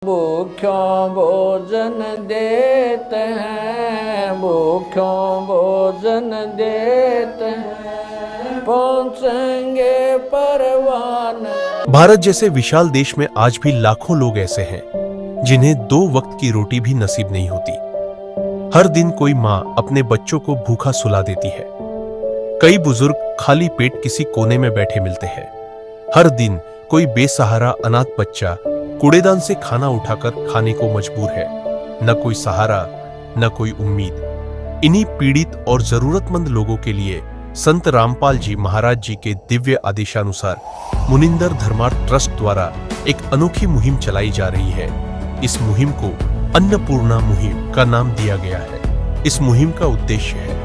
भूख्यों भोजन देते हैं, भूख्यों भोजन देते हैं, पहुंचेंगे परवान। भारत जैसे विशाल देश में आज भी लाखों लोग ऐसे हैं जिन्हें 2 वक्त की रोटी भी नसीब नहीं होती। हर दिन कोई माँ अपने बच्चों को भूखा सुला देती है। कई बुजुर्ग खाली पेट किसी कोने में बैठे मिलते हैं। हर दिन कोई बेसहारा अनाथ बच्चा कूड़ेदान से खाना उठाकर खाने को मजबूर है। न कोई सहारा, न कोई उम्मीद। इन्हीं पीड़ित और जरूरतमंद लोगों के लिए संत रामपाल जी महाराज जी के दिव्य आदेशानुसार मुनिंदर धर्मार्थ ट्रस्ट द्वारा एक अनोखी मुहिम चलाई जा रही है। इस मुहिम को अन्नपूर्णा मुहिम का नाम दिया गया है। इस मुहिम का उद्देश्य है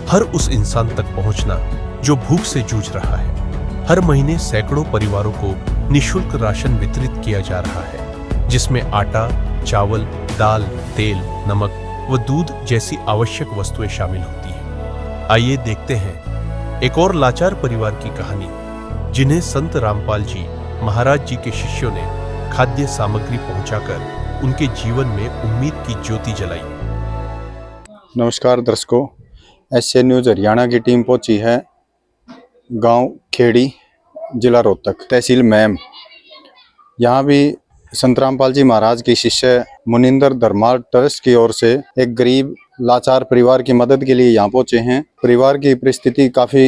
हर उस इंसान तक पहुंचना जो भूख से जूझ रहा है। हर महीने सैकड़ों परिवारों को निःशुल्क राशन वितरित किया जा रहा है, जिसमें आटा, चावल, दाल, तेल, नमक व दूध जैसी आवश्यक वस्तुएं शामिल होती हैं। आइए देखते हैं एक और लाचार परिवार की कहानी, जिन्हें संत रामपाल जी महाराज जी के शिष्यों ने खाद्य सामग्री पहुंचाकर उनके जीवन में उम्मीद की ज्योति जलाई। नमस्कार दर्शकों, एसए न्यूज हरियाणा की टीम पहुंची है गांव खेड़ी, जिला रोहतक, तहसील मैम। यहाँ भी संत रामपाल जी महाराज के शिष्य मुनिंदर धर्मार्थ ट्रस्ट की ओर से एक गरीब लाचार परिवार की मदद के लिए यहाँ पहुंचे हैं। परिवार की परिस्थिति काफ़ी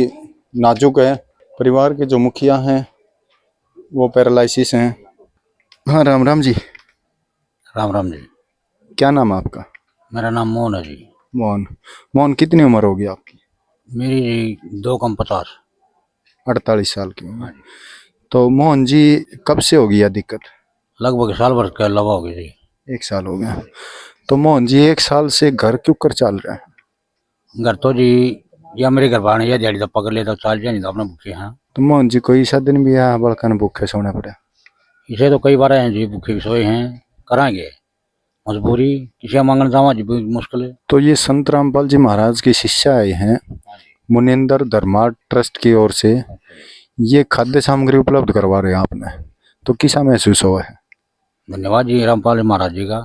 नाजुक है। परिवार के जो मुखिया हैं वो पैरालिसिस हैं। हाँ, राम राम जी। राम राम जी। क्या नाम है आपका? मेरा नाम मोहन है जी। मोहन, कितनी उम्र होगी आपकी? मेरी जी 2 कम 50। 48 साल की उम्र। तो मोहन जी, कब से होगी यह दिक्कत? लगभग साल भर का लगा होगी जी। 1 साल हो गया। तो मोहन जी, 1 साल से घर क्यों कर चल रहे हैं? घर तो जी या मेरे घर बाने या दिहाड़ी तो पकड़ ले तो चाल जाए, नहीं तो अपने भूखे हैं। तो मोहन जी, कोई सा दिन भी है बड़का ने भूखे सोने पड़े? इसे तो कई बार हैं जी, भूखे सोए हैं, कराएंगे मजबूरी, किसी मांगने जावा जी मुश्किल है। तो ये संत रामपाल जी महाराज के शिष्य आए हैं मुनिंदर धर्मार्थ ट्रस्ट की ओर से, ये खाद्य सामग्री उपलब्ध करवा रहे हैं आपने, तो कैसा महसूस हुआ है? धन्यवाद जी रामपाल महाराज जी का,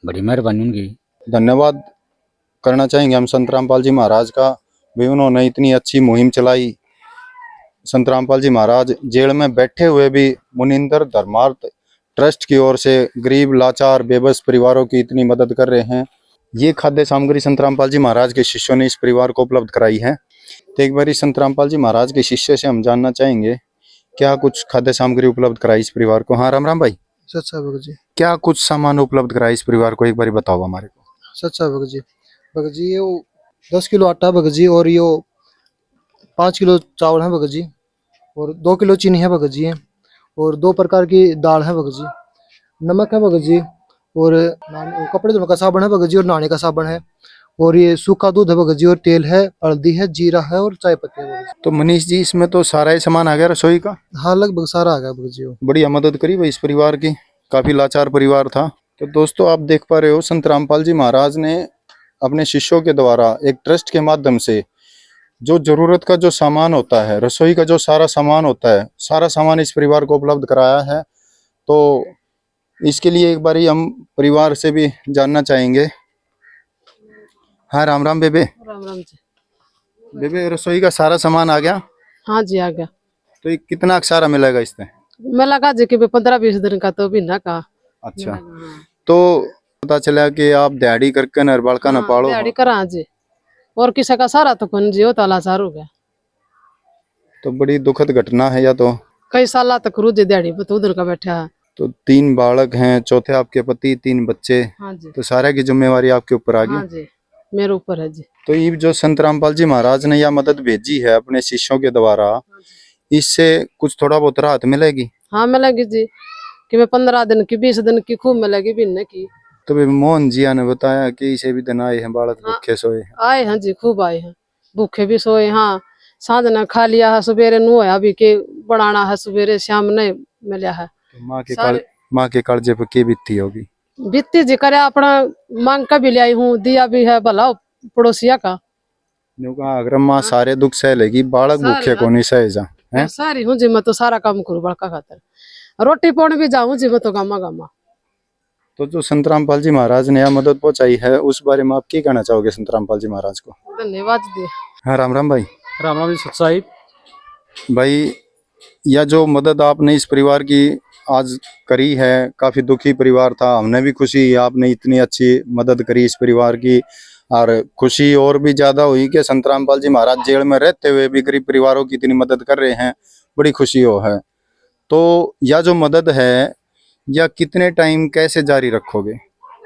बड़ी मेहरबानी उनकी। धन्यवाद करना चाहेंगे हम संत रामपाल जी महाराज का भी, उन्होंने इतनी अच्छी मुहिम चलाई। संत रामपाल जी महाराज जेल में बैठे हुए भी मुनिंदर धर्मार्थ ट्रस्ट की ओर से गरीब लाचार बेबस परिवारों की इतनी मदद कर रहे हैं। ये खाद्य सामग्री संत रामपाल जी महाराज के शिष्यों ने इस परिवार को उपलब्ध कराई है। तो एक बार संत रामपाल जी महाराज के शिष्य से हम जानना चाहेंगे क्या कुछ खाद्य सामग्री उपलब्ध कराई इस परिवार को। हाँ, राम राम भाई। सच्चा भगत जी। क्या कुछ सामान उपलब्ध कराई इस परिवार को, एक बार बताओ हमारे को। सच्चा भगत जी। भगत जी, ये 10 किलो आटा भगत जी, और ये 5 किलो चावल है भगत जी, और 2 किलो चीनी है भगत जी, और 2 प्रकार की दाल है भगत जी, नमक है भगत जी, और कपड़े धोने का साबुन है भगत जी, और नहाने का साबुन है, और ये सूखा दूध है भगत जी, और तेल है, हल्दी है, जीरा है, और चाय पत्ती है भगत जी। तो मनीष जी, इसमें तो सारा ही सामान आ गया रसोई का? हाँ, लगभग सारा आ गया भगत जी। बढ़िया मदद करी भाई इस परिवार की, काफी लाचार परिवार था। तो दोस्तों, आप देख पा रहे हो संत रामपाल जी महाराज ने अपने शिष्यों के द्वारा एक ट्रस्ट के माध्यम से जो जरूरत का जो सामान होता है, रसोई का जो सारा सामान होता है, सारा सामान इस परिवार को उपलब्ध कराया है। तो इसके लिए एक बारी हम परिवार से भी जानना चाहेंगे। हाँ, राम राम बेबे। राम राम जी। बेबे, रसोई का सारा सामान आ गया? हाँ जी, आ गया। तो ये कितना सारा मिलेगा इसमें? मैं लगा जी कि 15-20 दिन का तो भी ना का। अच्छा, तो पता चला कि आप दिहाड़ी करके न बालका न पालो। दिहाड़ी करा जी, और किसी का सारा तो कौन जी, होता लाचार हो गया। तो बड़ी दुखद घटना है। या तो कई साल तक रोज दिहाड़ी पे तो उधर का बैठा है। तो 3 बालक हैं, चौथे आपके पति, 3 बच्चे। हाँ जी। तो सारे की जिम्मेवारी आपके ऊपर आ गई। हाँ जी, मेरे ऊपर है जी। तो ये जो संत रामपाल जी महाराज ने यह मदद भेजी है अपने शिष्यों के द्वारा, इससे कुछ थोड़ा बहुत राहत मिलेगी? हाँ, मिलेगी जी, कि मैं 15 दिन की 20 दिन की खूब मिलेगी बिन्ने की। तो मोहन जी ने बताया कि इसे भी दिन आए हैं बालक भूखे सोए हैं। आए हैं जी, खूब आए हैं, भूखे भी सोए। हाँ, सांझ ने खा लिया है, सवेरे नु है अभी के बनाना है, सवेरे शाम नहीं मिला है। तो माँ के कालजे पर की बीती होगी? बीती जी करे, अपना मांग का भी ले आई हूँ, दिया भी है भला पड़ोसिया का। अगर माँ सारे दुख सह लेगी, बालक भूखे को नहीं सहे जा है? सारी हूँ जी, मैं तो सारा काम करूँ बड़का खातर, रोटी पौन भी जाऊँ जी, मैं तो गामा गामा। तो जो संत रामपाल जी महाराज ने यहाँ मदद पहुंचाई है उस बारे में आप क्या कहना चाहोगे संत रामपाल जी महाराज को? धन्यवाद दिए। हाँ, राम राम भाई। राम राम जी साहिब। भाई, यह जो मदद आपने इस परिवार की आज करी है, काफी दुखी परिवार था, हमने भी खुशी आपने इतनी अच्छी मदद करी इस परिवार की, और खुशी और भी ज्यादा हुई कि संत रामपाल जी महाराज जेल में रहते हुए भी गरीब परिवारों की इतनी मदद कर रहे हैं, बड़ी खुशी हो है। तो यह जो मदद है यह कितने टाइम कैसे जारी रखोगे?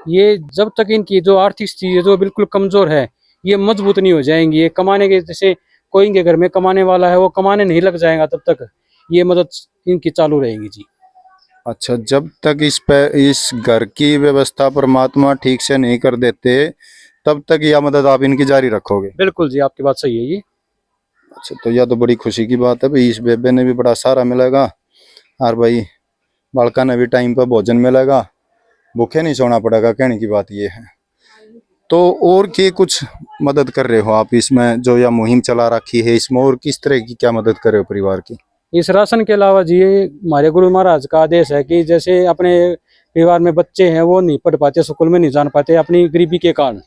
ये जब तक इनकी जो आर्थिक स्थिति है जो बिल्कुल कमजोर है, ये मजबूत नहीं हो जाएंगी। ये कमाने के, जैसे कोई इनके घर में कमाने वाला है वो कमाने नहीं लग जाएगा, तब तक ये मदद इनकी चालू रहेगी जी। अच्छा, जब तक इस घर की व्यवस्था परमात्मा ठीक से नहीं कर देते तब तक यह मदद आप इनकी जारी रखोगे? बिल्कुल जी, आपकी बात सही है ये। अच्छा, तो यह तो बड़ी खुशी की बात है भाई, इस बेबे ने भी बड़ा सहारा मिलेगा और भाई बालका ने भी टाइम पर भोजन मिलेगा, भूखे नहीं सोना पड़ेगा, कहने की बात ये है। तो और क्या कुछ मदद कर रहे हो आप इसमें, जो यह मुहिम चला रखी है इसमें और किस तरह की क्या मदद कर रहे हो परिवार की? इस राशन के अलावा जी हमारे गुरु महाराज का आदेश है कि जैसे अपने परिवार में बच्चे हैं वो नहीं पढ़ पाते, स्कूल में नहीं जान पाते अपनी गरीबी के कारण,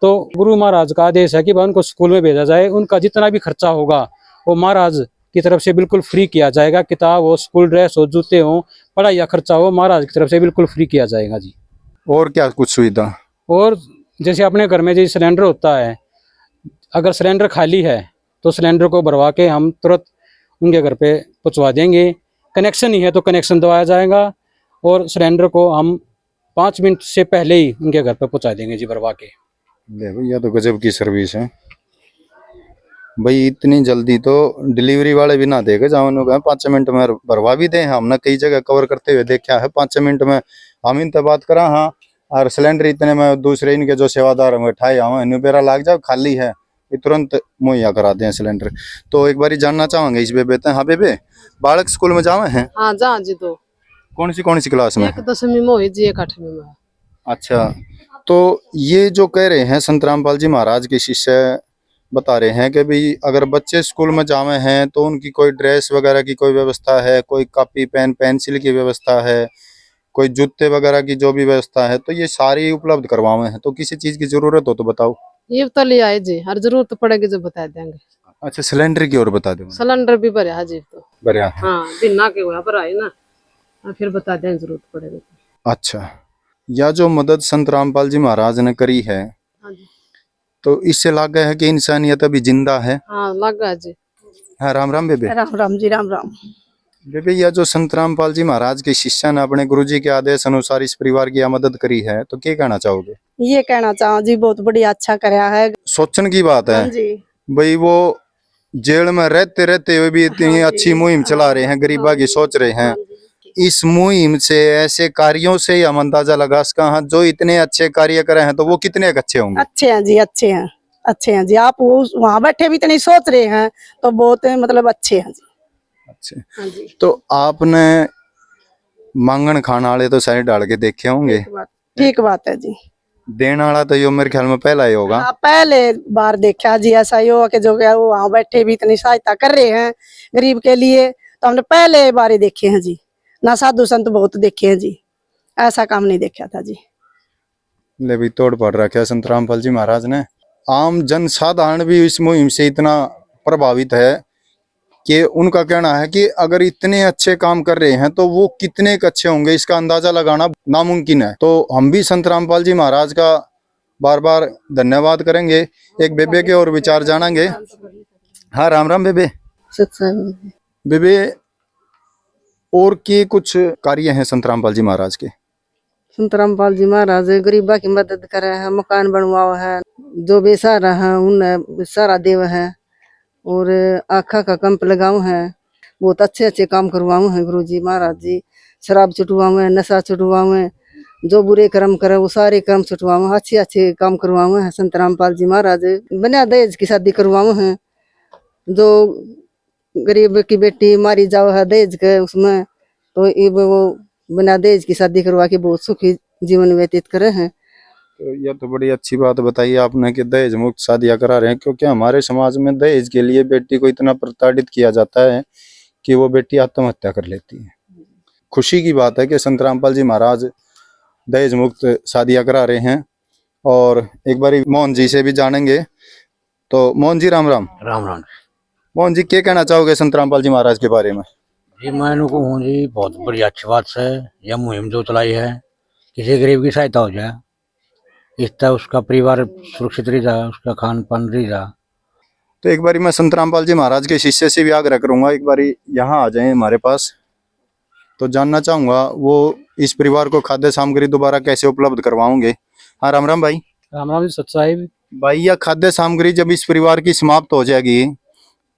तो गुरु महाराज का आदेश है कि भाई उनको स्कूल में भेजा जाए। उनका जितना भी खर्चा होगा वो महाराज की तरफ से बिल्कुल फ्री किया जाएगा। किताब हो, स्कूल ड्रेस हो, जूते हो, पढ़ाई या खर्चा हो, महाराज की तरफ से बिल्कुल फ्री किया जाएगा जी। और क्या कुछ सुविधा? और जैसे अपने घर में जो सिलेंडर होता है, अगर सिलेंडर खाली है तो सिलेंडर को भरवा के हम तुरंत उनके घर पे पहुंचवा देंगे। कनेक्शन ही है तो कनेक्शन दवाया जाएगा और सिलेंडर को हम 5 मिनट से पहले ही उनके घर पे पहुंचा देंगे जी, भरवा के। ले भाई, यह तो गजब की सर्विस है भाई। इतनी जल्दी तो डिलीवरी वाले भी ना देगा, जहाँ 5 मिनट में भरवा भी दें। हमने कई जगह कवर करते हुए देखा है 5 मिनट में हम इनसे बात करा। हाँ, और सिलेंडर इतने में दूसरे इनके जो सेवादार हैं ठाए हम बेरा लाग जाओ, खाली है, ये तुरंत मुहैया करा दें सिलेंडर। तो एक बार जानना चाहेंगे इस बेबे ते। हाँ बेबे, बालक स्कूल में जावे हैं? हाँ जा जी, दो। कौन सी क्लास में? एक 10वीं में हुई जी, एक 8वीं में है। अच्छा, तो ये जो कह रहे हैं संत रामपाल जी महाराज के शिष्य बता रहे हैं कि भाई अगर बच्चे स्कूल में जावे हैं तो उनकी कोई ड्रेस वगैरह की कोई व्यवस्था है, कोई कॉपी पेन पेंसिल की व्यवस्था है, कोई जूते वगैरह की जो भी व्यवस्था है, तो ये सारी उपलब्ध करवावे हैं। तो किसी चीज की जरूरत हो तो बताओ। ये तो ले आए जी, हर जरूरत पड़ेगी जो बता देंगे। अच्छा, सिलेंडर की और बता दो। सिलेंडर भी भरे है जी, तो बढ़िया। हाँ, दिन ना के हुआ पर आए ना, फिर बता दें जरूरत पड़ेगी। अच्छा, यह जो मदद संत रामपाल जी महाराज ने करी है, हाँ जी, तो इससे लगा है कि इंसानियत अभी जिंदा है। हाँ लगा जी। हाँ, राम राम बेबे। राम राम जी, राम राम। बेबे, यह जो संत रामपाल जी महाराज के शिष्य ने अपने गुरु जी के आदेश अनुसार इस परिवार की मदद करी है, तो क्या कहना चाहोगे? ये कहना चाहूँ जी, बहुत बढ़िया अच्छा कराया है। सोचने की बात है हाँ जी, भाई, वो जेल में रहते रहते हुए भी इतनी अच्छी मुहिम चला रहे हैं, गरीबा की सोच रहे हैं। इस मुहिम से, ऐसे कार्यों से ही हम अंदाजा लगा सका हाँ, जो इतने अच्छे कार्य करे हैं तो वो कितने अच्छे होंगे। अच्छे हैं जी, अच्छे हैं, अच्छे हैं जी। आप वहाँ बैठे भी इतनी सोच रहे हैं तो बहुत मतलब अच्छे हैं जी। अच्छे। हाँ जी, तो आपने मांगन खाने वाले तो सारे डाल के देखे होंगे। ठीक बात है जी। देने वाला तो यो मेरे ख्याल में पहला ही होगा। हाँ, पहले बार देखा जी ऐसा ही हो कि जो क्या वो वहाँ बैठे भी इतनी सहायता कर रहे हैं गरीब के लिए, तो हमने पहले बार ही देखे हैं जी। ना साधु संत बहुत देखे हैं जी, ऐसा काम नहीं देखा था जी। ले भी तोड़ पड़ रखा है संत रामपाल जी महाराज ने। आम जन साधारण भी इस मुहिम से इतना प्रभावित है कि उनका कहना है कि अगर इतने अच्छे काम कर रहे हैं तो वो कितने अच्छे होंगे, इसका अंदाजा लगाना नामुमकिन है। तो हम भी संत रामपाल जी महाराज का बार बार धन्यवाद करेंगे। एक बेबे के और विचार जानेंगे। हाँ, राम राम बेबे। बेबे, और के कुछ कार्य हैं संत रामपाल जी महाराज के? संत रामपाल जी महाराज गरीबा की मदद करे है, मकान बनवाओ है, जो बेसहारा है उन्हें सहारा देव है, और आँखा का कैंप लगाओ है। बहुत अच्छे अच्छे काम करवाओ है गुरु जी महाराज जी। शराब छुटवाओ है, नशा छुटवाओ है, जो बुरे कर्म करे वो सारे कर्म छुटवाओ है, अच्छे अच्छे काम करवाओ है संत रामपाल जी महाराज। बिना दहेज की शादी करवाओ है, जो गरीब की बेटी मारी जाओ है दहेज के उसमें, तो ये वो बिना दहेज की शादी करवा के बहुत सुखी जीवन व्यतीत करे हैं। तो यह तो बड़ी अच्छी बात बताई आपने कि दहेज मुक्त शादियां करा रहे हैं, क्योंकि हमारे समाज में दहेज के लिए बेटी को इतना प्रताड़ित किया जाता है कि वो बेटी आत्महत्या कर लेती है। खुशी की बात है कि संत रामपाल जी महाराज दहेज मुक्त शादियां करा रहे हैं। और एक बार मोहन जी से भी जानेंगे। तो मोहन जी राम राम। राम राम मोहन जी क्या कहना चाहोगे संत रामपाल जी महाराज के बारे में? जी। मैं कहूँ जी बहुत बड़ी अच्छी बात है यह मुहिम जो चलाई है, किसी गरीब की सहायता हो जाए, इस तरह उसका परिवार सुरक्षित रह जाए, उसका खान पान रह जाए। तो एक बारी मैं संत रामपाल जी महाराज के शिष्य से भी आग्रह करूंगा, एक बारी यहाँ आ जाएं हमारे पास। तो जानना चाहूंगा वो इस परिवार को खाद्य सामग्री दोबारा कैसे उपलब्ध करवाओगे। हाँ राम राम भाई। राम राम जी, सत साहिब। भाई यह खाद्य सामग्री जब इस परिवार की समाप्त हो जाएगी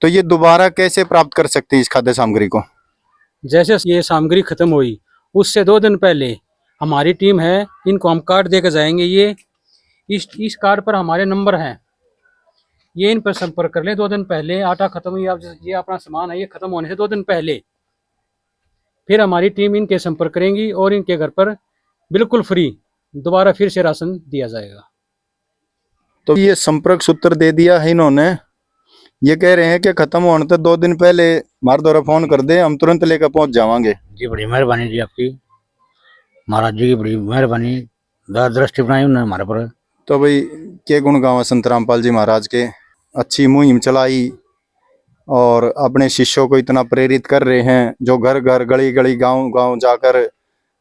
तो ये दोबारा कैसे प्राप्त कर सकती है इस खाद्य सामग्री को? जैसे ये सामग्री खत्म हुई उससे 2 दिन पहले हमारी टीम है, इनको हम कार्ड देकर जाएंगे। ये इस कार्ड पर हमारे नंबर हैं, ये इन पर संपर्क कर ले। 2 दिन पहले आटा खत्म हुई, ये अपना सामान है, ये खत्म होने से 2 दिन पहले फिर हमारी टीम इनके संपर्क करेंगी और इनके घर पर बिल्कुल फ्री दोबारा फिर से राशन दिया जाएगा। तो ये संपर्क सूत्र दे दिया है इन्होंने। ये कह रहे हैं कि खत्म होने तो 2 दिन पहले हमारे द्वारा फोन कर दे, हम तुरंत लेकर पहुंच जावांगे। जी बड़ी मेहरबानी जी आपकी, महाराज जी की बड़ी मेहरबानी, दृष्टि बनाई उन्होंने हमारे पर। तो भाई के गुण गावा संत रामपाल जी महाराज के, अच्छी मुहिम चलाई और अपने शिष्यों को इतना प्रेरित कर रहे हैं, जो घर घर गली गली गांव गांव जाकर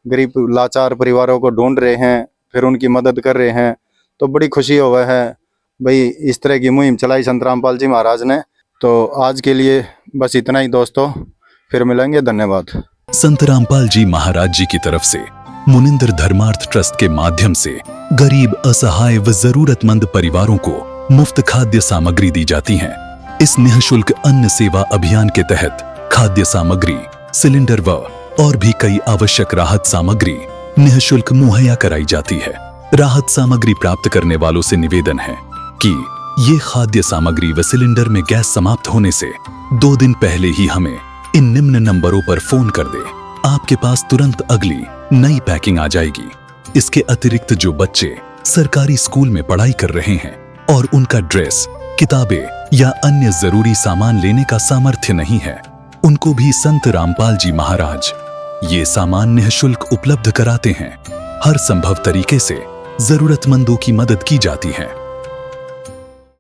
गरीब लाचार परिवारों को ढूंढ रहे हैं, फिर उनकी मदद कर रहे हैं। तो बड़ी खुशी हुआ है भाई इस तरह की मुहिम चलाई संत रामपाल जी महाराज ने। तो आज के लिए बस इतना ही दोस्तों, फिर मिलेंगे, धन्यवाद। संत रामपाल जी महाराज जी की तरफ से मुनिंदर धर्मार्थ ट्रस्ट के माध्यम से गरीब, असहाय व जरूरतमंद परिवारों को मुफ्त खाद्य सामग्री दी जाती है। इस निःशुल्क अन्न सेवा अभियान के तहत खाद्य सामग्री, सिलेंडर व और भी कई आवश्यक राहत सामग्री निःशुल्क मुहैया कराई जाती है। राहत सामग्री प्राप्त करने वालों से निवेदन है कि ये खाद्य सामग्री व सिलेंडर में गैस समाप्त होने से 2 दिन पहले ही हमें इन निम्न नंबरों पर फोन कर दे। आपके पास तुरंत अगली नई पैकिंग आ जाएगी। इसके अतिरिक्त जो बच्चे सरकारी स्कूल में पढ़ाई कर रहे हैं और उनका ड्रेस, किताबें या अन्य जरूरी सामान लेने का सामर्थ्य नहीं है, उनको भी संत रामपाल जी महाराज ये सामान निःशुल्क उपलब्ध कराते हैं। हर संभव तरीके से जरूरतमंदों की मदद की जाती है।